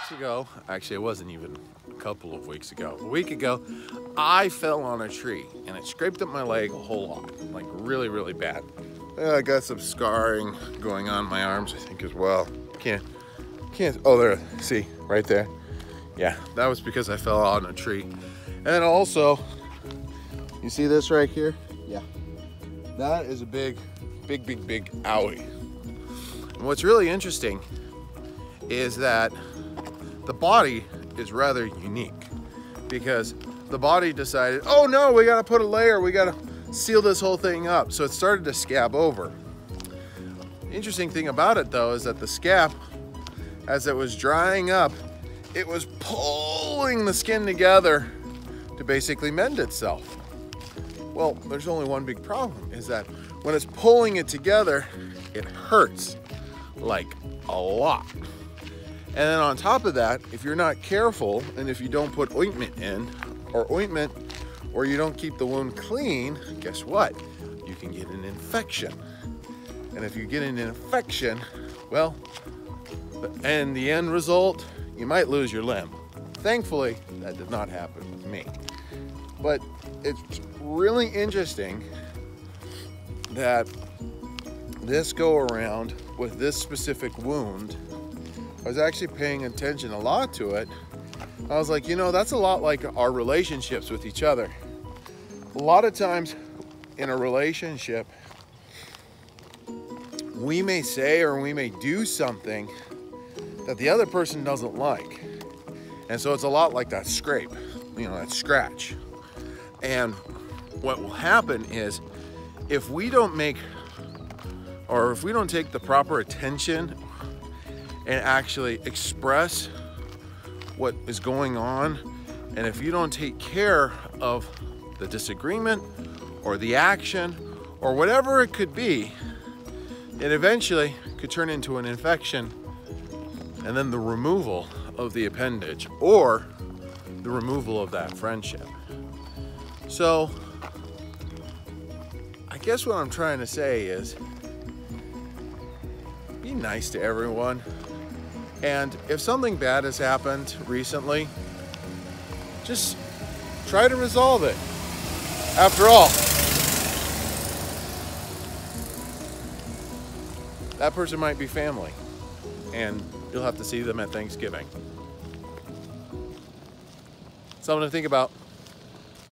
weeks ago, actually it wasn't even a couple of weeks ago, a week ago, I fell on a tree and it scraped up my leg a whole lot, like really, really bad. I got some scarring going on my arms, I think, as well. Can't, oh there, see, right there. Yeah, that was because I fell on a tree. And then also, you see this right here? Yeah, that is a big owie. And what's really interesting is that the body is rather unique, because the body decided, oh no, we gotta put a layer, we gotta seal this whole thing up. So it started to scab over. The interesting thing about it though is that the scab, as it was drying up, it was pulling the skin together to basically mend itself. Well, there's only one big problem, is that when it's pulling it together, it hurts like a lot. And then on top of that, if you're not careful and if you don't put ointment in, or you don't keep the wound clean, guess what? You can get an infection. And if you get an infection, well, and the end result, you might lose your limb. Thankfully, that did not happen with me. But it's really interesting that this go around with this specific wound, I was actually paying attention a lot to it. I was like, you know, that's a lot like our relationships with each other. A lot of times in a relationship, we may say or we may do something that the other person doesn't like. And so it's a lot like that scrape, you know, that scratch. And what will happen is if we don't take the proper attention and actually express what is going on, and if you don't take care of the disagreement or the action or whatever it could be, it eventually could turn into an infection and then the removal of the appendage or the removal of that friendship. So I guess what I'm trying to say is be nice to everyone. And if something bad has happened recently, just try to resolve it. After all, that person might be family, and you'll have to see them at Thanksgiving. Something to think about.